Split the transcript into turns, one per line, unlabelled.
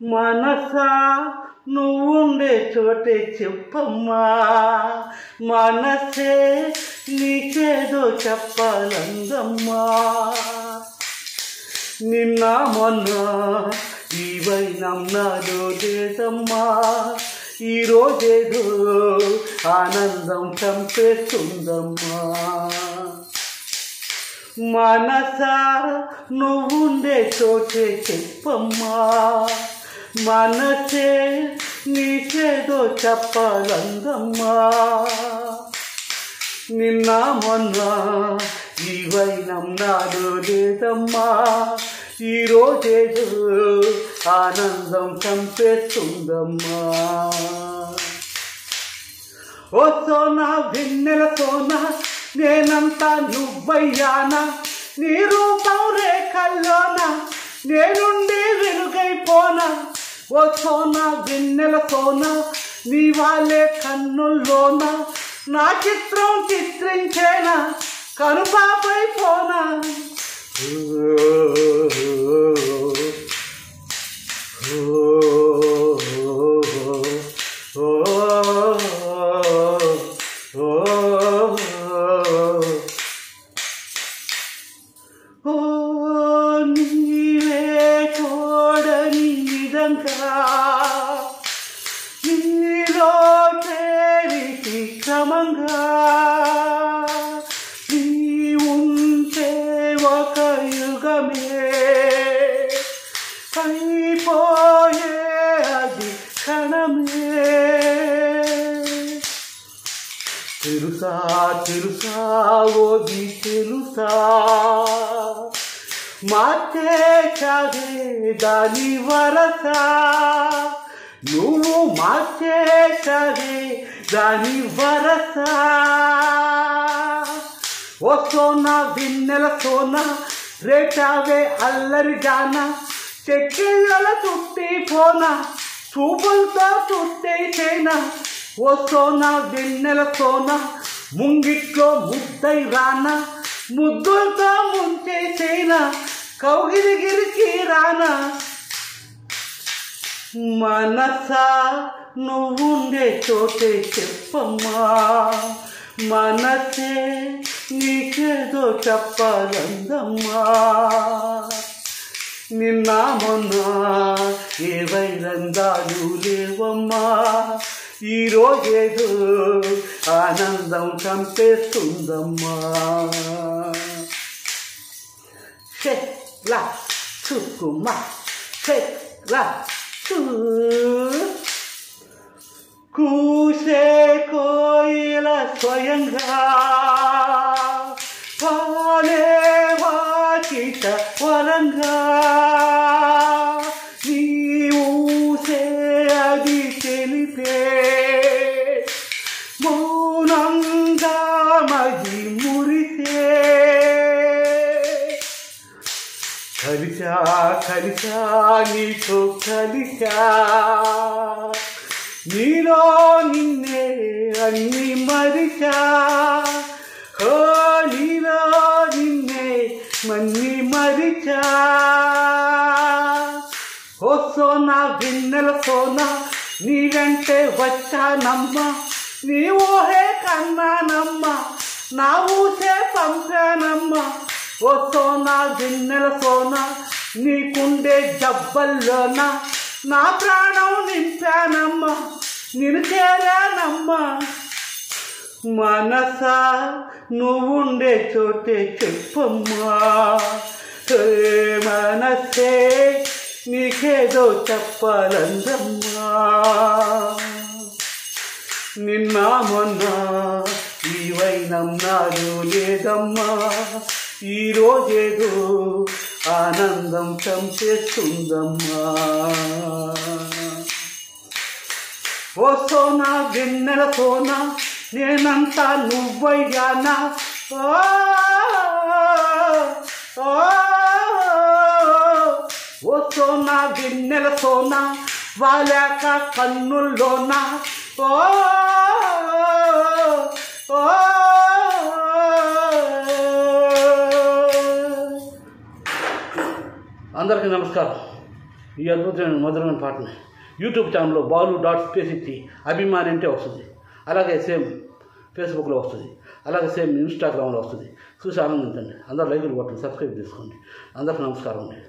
మనసా నువ్వుండే చోటే చెప్పమ్మా, మనసే నీకేదో చెప్పాలందమ్మా. నిన్న మొన్న ఈవైనం నాలో లేదమ్మా, ఈరోజేదో ఆనందం చంపేస్తుందమ్మా. మనసా నువ్వుండే చోటే చెప్పమ్మా, మనసే నీకేదో చెప్పాలందమ్మా. నిన్న మొన్న ఈవైనం నాలో లేదమ్మా, ఈరోజేదో ఆనందం చంపేస్తుందమ్మా. ఓ సోనా వెన్నెల సోనా నేనంతా నువ్వయ్యానా, నీ రూపం రేఖల్లోనా నేనుండి వెలుగైపోనా. ఓ సోనా వెన్నెల సోనా నీ వాళ్ళే కన్నుల్లోనా నా చిత్రం చిత్రించేనా, కనుపాపైపోనా. నీవే చూడని విధంగా నీలో చేరికి క్రమంగా నీ ఉంటే ఒక యుగమే అయిపోయే అది క్షణమే. తెలుసా తెలుసా ఓది తెలుసా, మార్చేసావే దాని వరస, నువ్వు మార్చేసావే దాని వరస. ఓ సోనా వెన్నెల సోనా రేచావే అల్లరి జానా, చెక్కిళ్ళ చుట్టి పోనా చూపులతో చుట్టేసేనా. ఓ సోనా వెన్నెల సోనా ముంగిట్లో ముద్దై రానా, ముద్దులతో ముంచేసేనా కౌగిలిగిరికి రానా. మనసా నువ్వుండే చోటే చెప్పమ్మా, మనసే నీకేదో చెప్పాలందమ్మా. నిన్న మొన్న ఏ వైరంగాలు లేవమ్మా, ఈరోజేదో ఆనందం చంపేస్తుందమ్మా. చెక్లా చుక్కుమా చెక్లా కూసే కోయిల స్వయంగా పాలే వాకిట వరంగా, నీ ఊసే అది తెలిపే మౌనంగా మది మురిసే. కలిసా కలిసా నీతో కలిసా, నీలో నిన్నే అన్ని మరిచా, హో నీలో నిన్నే మన్ని మరిచా. ఓ సోనా వెన్నెల సోనా నీ వెంటే వచ్చానమ్మా, నీ ఊహే కన్నానమ్మా నా ఊసే పంపానమ్మా. ఓ సోనా వెన్నెల సోనా నీకుండే జబ్బల్లోనా నా ప్రాణం నింపానమ్మా, నిన్ను చేరానమ్మా. మనసా నువ్వుండే చోటే చెప్పమ్మా, మనసే నీకేదో చెప్పాలందమ్మా. నిన్న మొన్న ఈవైనం నాలో లేదమ్మా, ఈరోజేదో ఆనందం చంపేస్తుందమ్మా. ఓ సోనా వెన్నెల సోనా నేనంతా నువ్వయ్యానా, ఓ సోనా వెన్నెల సోనా వాలాక కన్నుల్లోనా. అందరికీ నమస్కారం. ఈ అద్భుతమైన మధురమైన పాటని యూట్యూబ్ ఛానల్లో balu.space అభిమాని అంటే వస్తుంది. అలాగే సేమ్ ఫేస్బుక్లో వస్తుంది, అలాగే సేమ్ ఇన్స్టాగ్రామ్లో వస్తుంది. చూసి ఆనందించండి. అందరూ లైకులు కొట్టండి, సబ్స్క్రైబ్ చేసుకోండి. అందరికీ నమస్కారం అండి.